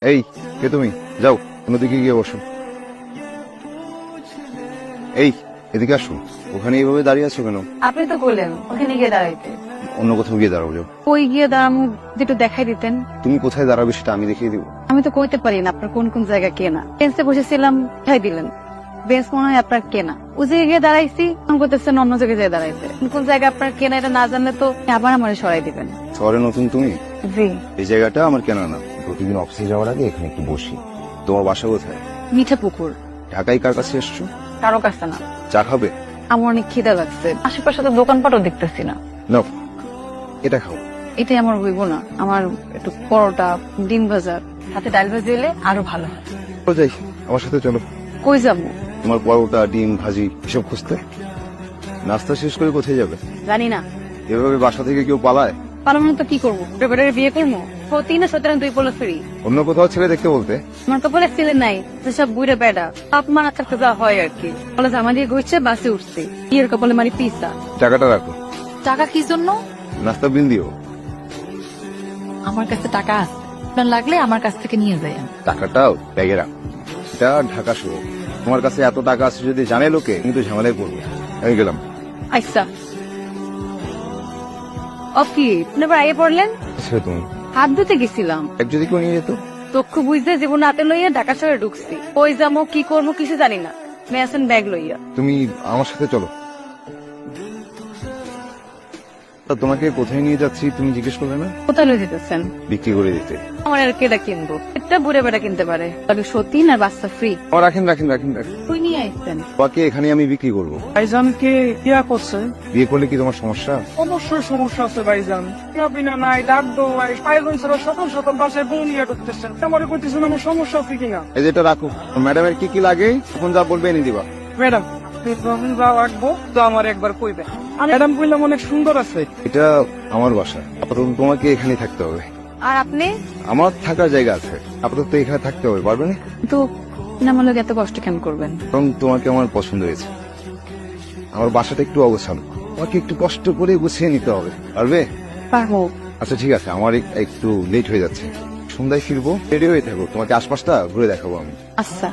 এই কে তুমি? যাও অন্যদিকে গিয়ে বসো। এই এদিকে আসো। ওখানে এইভাবে দাঁড়িয়ে আছো কেন? আপনি তো বললেন ওখানে গিয়ে দাঁড়াইতে। অন্য কোথাও গিয়ে দাঁড়াও যাও। কই গিয়ে দাঁড়ামু যেটা দেখাই দিতেন। তুমি কোথায় দাঁড়াবে সেটা আমি দেখিয়ে দিব। আমি তো কইতে পারি না আপনার কোন কোন জায়গা কেনা। বেঞ্চে বসেছিলাম দেখাই দিলেন, বেঞ্চ মনে হয় আপনার কেনা। ওই জায়গায় গিয়ে দাঁড়াইছি, মনে করতেছেন অন্য জায়গায় যেয়ে দাঁড়াইতে। কোন কোন জায়গা আপনার কেনা এটা না জানলে তো আবার আমার সরাই দিবেন। শহরে নতুন তুমি? জি। এই জায়গাটা আমার কেনা না। প্রতিদিন অফিসে যাওয়ার আগে এখানে একটু বসি। তোমার বাসা কোথায়? মিঠা পুকুর। ঢাকায় কার কাছে এসছো? কারো কাছে না। চা খাবে? আমার অনেক খিদা লাগছে, আশেপাশে তো দোকানপাটও দেখতেছি না। নাও এটা খাও। এটাই আমার হইব না। আমার একটু পরোটা, ডিম ভাজা, সাথে ডাল ভাজি হলে আরো ভালো হয়। চলো যাই, আমার সাথে চলো। কই যাবো? তোমার পরোটা ডিম ভাজি এসব খুঁজতে। নাস্তা শেষ করে কোথায় যাবে? জানি না। এভাবে বাসা থেকে কেউ পালায়? পারবো তো কি করবো? বেটারে বিয়ে করবো? সত্যি না সত্যি দুই পোলা ফ্রি। অন্য কোথাও ছেলে দেখতে বলতে। আমার তো বলে ছেলে নাই, যেসব বুড়ে বেড়া তাপমানা থাকতে যা হয় আর কি। বলে জামা দিয়ে ঘুরছে, বাসে উঠছে, বিয়ের কপালে মারি পিসা। টাকাটা রাখো। টাকা কি জন্য? নাস্তা বিল দিও। আমার কাছে টাকা আছে, আপনার লাগলে আমার কাছ থেকে নিয়ে যায়। টাকাটাও ব্যাগে রাখো। এটা ঢাকা শহর। তোমার কাছে এত টাকা আছে যদি জানে লোকে, কিন্তু ঝামেলায় পড়বে। আমি গেলাম। আচ্ছা আপনি এবার আগে পড়লেন? ছেড়ে তুমি। হাত ধুতে গেছিলাম, এক যদি কেউ নিয়ে যেত। চক্ষু বুঝতে জীবন হাতে লইয়া ঢাকা শহরে ঢুকছি। কই যাবো কি করবো কিছু জানি না। মেয়েছেন ব্যাগ লইয়া। তুমি আমার সাথে চলো। তা তোমাকে কোথায় নিয়ে যাচ্ছি তুমি জিজ্ঞেস করলে না? কোথায় লই যেতেছেন? বিক্রি করে দিতে। আমার আর কেটা কিনবো? এটা বুড়ে বেড়া কিনতে পারে, তবে সত্যি না বাচ্চা ফ্রি। রাখেন রাখেন রাখেন রাখেন। তুই নিয়ে আসছেন? তোমাকে এখানে আমি বিক্রি করবো। ভাইজানকে কিয়া করছে? বিয়ে করলে কি তোমার সমস্যা? অবশ্যই সমস্যা আছে ভাইজান। বিনা নাই ডাক দোয়াই পাইলন ছাড়া সকাল সকাল বাসায় বউ নিয়ে ঢুকতেছেন। আমার করতেছেন আমার সমস্যা আছে কিনা? এই যেটা রাখো। ম্যাডামের কি কি লাগে তখন যা বলবে এনে দিবা। ম্যাডাম যখন যা রাখবো তো আমার একবার কইবে। ম্যাডাম কইলাম অনেক সুন্দর আছে। এটা আমার বাসা, আপাতত তোমাকে এখানে থাকতে হবে। আর আপনি? আমার থাকার জায়গা আছে, আপাতত এখানে থাকতে হবে। পারবে না? তো আমার লোক এত কষ্ট কেন করবেন? কারণ তোমাকে আমার পছন্দ হয়েছে। আমার বাসাটা একটু অবস্থান, তোমাকে একটু কষ্ট করে গুছিয়ে নিতে হবে। পারবে? পারবো। আচ্ছা ঠিক আছে, আমার একটু লেট হয়ে যাচ্ছে। সন্ধ্যায় ফিরবো, রেডি হয়ে থাকো, তোমাকে আশপাশটা ঘুরে দেখাবো আমি। আচ্ছা।